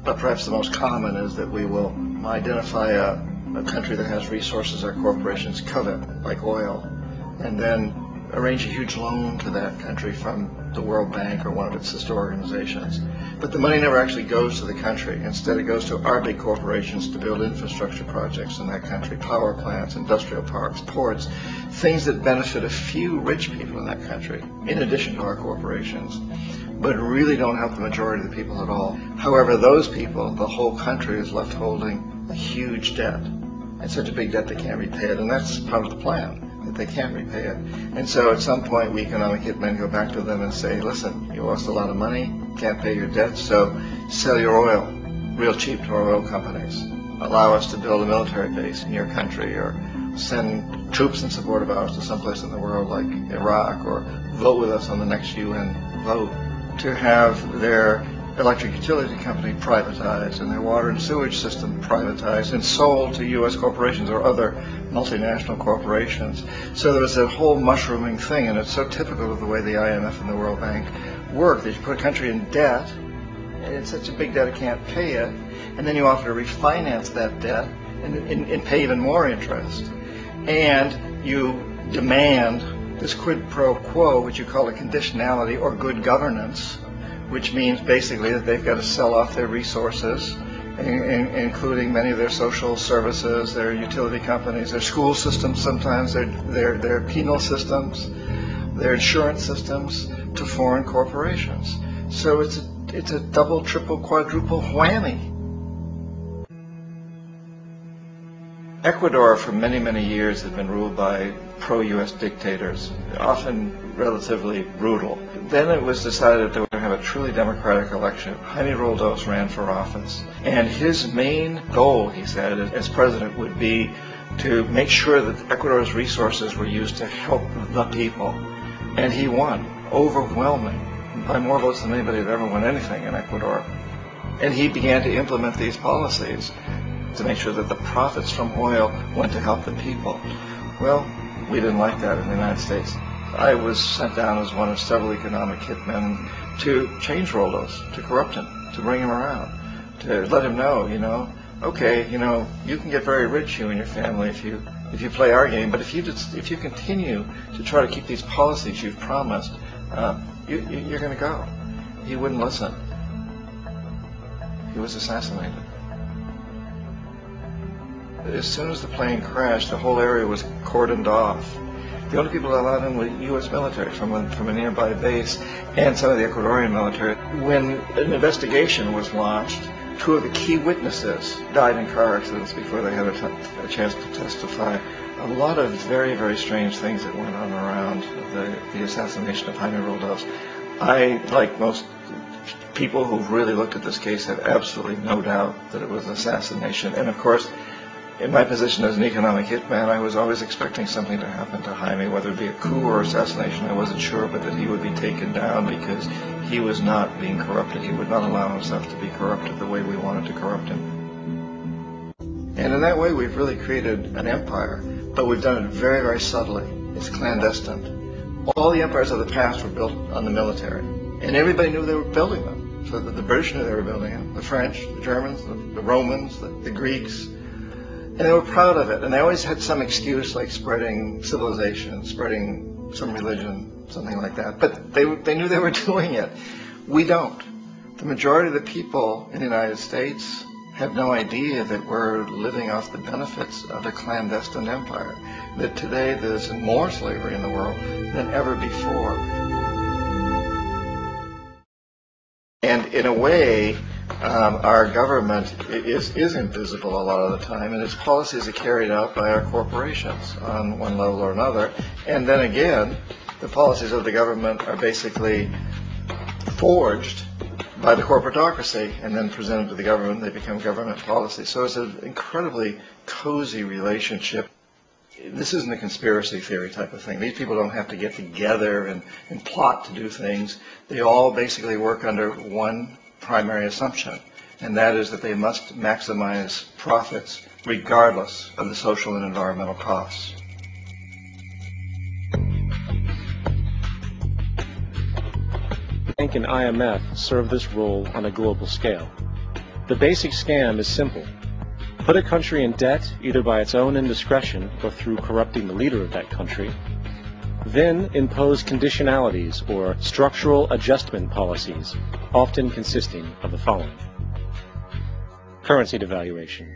But perhaps the most common is that we will identify a country that has resources our corporations covet, like oil, and then arrange a huge loan to that country from the World Bank or one of its sister organizations. But the money never actually goes to the country. Instead, it goes to our big corporations to build infrastructure projects in that country, power plants, industrial parks, ports, things that benefit a few rich people in that country, in addition to our corporations, but really don't help the majority of the people at all. However, those people, the whole country is left holding a huge debt, and such a big debt they can't repay it, and that's part of the plan, that they can't repay it. And so at some point, we economic hitmen go back to them and say, listen, you owe us a lot of money, can't pay your debt, so sell your oil real cheap to our oil companies. Allow us to build a military base in your country, or send troops in support of ours to someplace in the world like Iraq, or vote with us on the next UN vote. To have their electric utility company privatized and their water and sewage system privatized and sold to U.S. corporations or other multinational corporations. So there was a whole mushrooming thing, and it's so typical of the way the IMF and the World Bank work. That you put a country in debt, and it's such a big debt it can't pay it, and then you offer to refinance that debt and pay even more interest. And you demand this quid pro quo, which you call a conditionality or good governance, which means basically that they've got to sell off their resources, including many of their social services, their utility companies, their school systems sometimes, their penal systems, their insurance systems, to foreign corporations. So it's a double, triple, quadruple whammy. Ecuador for many, many years had been ruled by pro-U.S. dictators, often relatively brutal. Then it was decided that they were going to have a truly democratic election. Jaime Roldos ran for office, and his main goal, he said, as president, would be to make sure that Ecuador's resources were used to help the people. And he won, overwhelming, by more votes than anybody had ever won anything in Ecuador. And he began to implement these policies to make sure that the profits from oil went to help the people. Well, we didn't like that in the United States. I was sent down as one of several economic hitmen to change Roldos, to corrupt him, to bring him around, to let him know, okay, you can get very rich, you and your family, if you play our game, but if you continue to try to keep these policies you've promised, you're going to go. He wouldn't listen. He was assassinated. As soon as the plane crashed, the whole area was cordoned off. The only people allowed in were U.S. military from a nearby base and some of the Ecuadorian military. When an investigation was launched, two of the key witnesses died in car accidents before they had a chance to testify. A lot of very, very strange things that went on around the assassination of Jaime Roldos. I, like most people who've really looked at this case, have absolutely no doubt that it was an assassination. And of course, in my position as an economic hitman, I was always expecting something to happen to Jaime, whether it be a coup or assassination, I wasn't sure, but that he would be taken down because he was not being corrupted. He would not allow himself to be corrupted the way we wanted to corrupt him. And in that way, we've really created an empire, but we've done it very, very subtly. It's clandestine. All the empires of the past were built on the military, and everybody knew they were building them. So that the British knew they were building them, the French, the Germans, the Romans, the Greeks. And they were proud of it, and they always had some excuse, like spreading civilization, spreading some religion, something like that. But they knew they were doing it. We don't. The majority of the people in the United States have no idea that we're living off the benefits of a clandestine empire, that today there's more slavery in the world than ever before. And in a way, our government is invisible a lot of the time, and its policies are carried out by our corporations on one level or another. And then again, the policies of the government are basically forged by the corporatocracy and then presented to the government. They become government policies. So it's an incredibly cozy relationship. This isn't a conspiracy theory type of thing. These people don't have to get together and plot to do things. They all basically work under one primary assumption, and that is that they must maximize profits regardless of the social and environmental costs. The bank and IMF serve this role on a global scale. The basic scam is simple. Put a country in debt either by its own indiscretion or through corrupting the leader of that country. Then impose conditionalities or structural adjustment policies, often consisting of the following. Currency devaluation.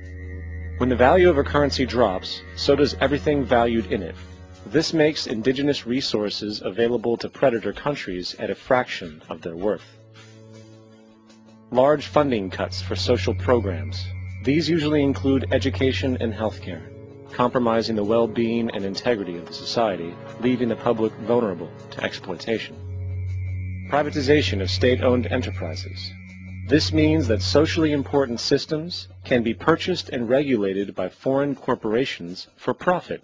When the value of a currency drops, so does everything valued in it. This makes indigenous resources available to predator countries at a fraction of their worth. Large funding cuts for social programs. These usually include education and healthcare, compromising the well-being and integrity of the society, leaving the public vulnerable to exploitation. Privatization of state-owned enterprises. This means that socially important systems can be purchased and regulated by foreign corporations for profit.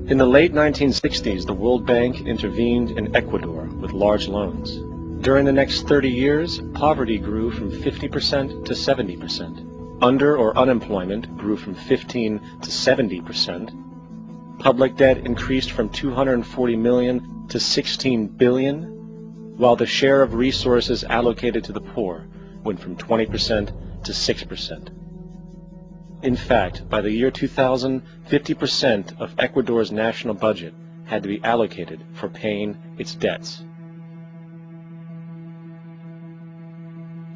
In the late 1960s, the World Bank intervened in Ecuador with large loans. During the next 30 years, poverty grew from 50% to 70%. Under or unemployment grew from 15 to 70%. Public debt increased from 240 million to 16 billion, while the share of resources allocated to the poor went from 20% to 6%. In fact, by the year 2000, 50% of Ecuador's national budget had to be allocated for paying its debts.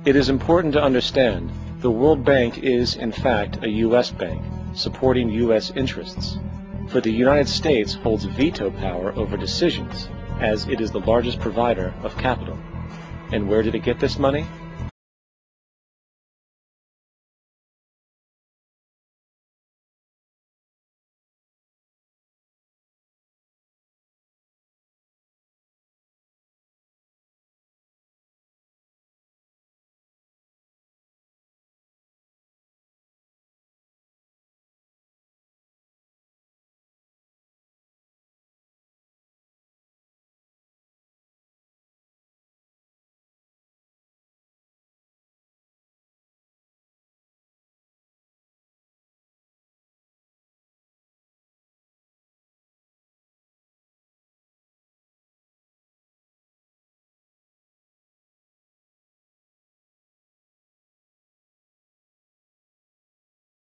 It is important to understand the World Bank is, in fact, a U.S. bank, supporting U.S. interests. For the United States holds veto power over decisions, as it is the largest provider of capital. And where did it get this money?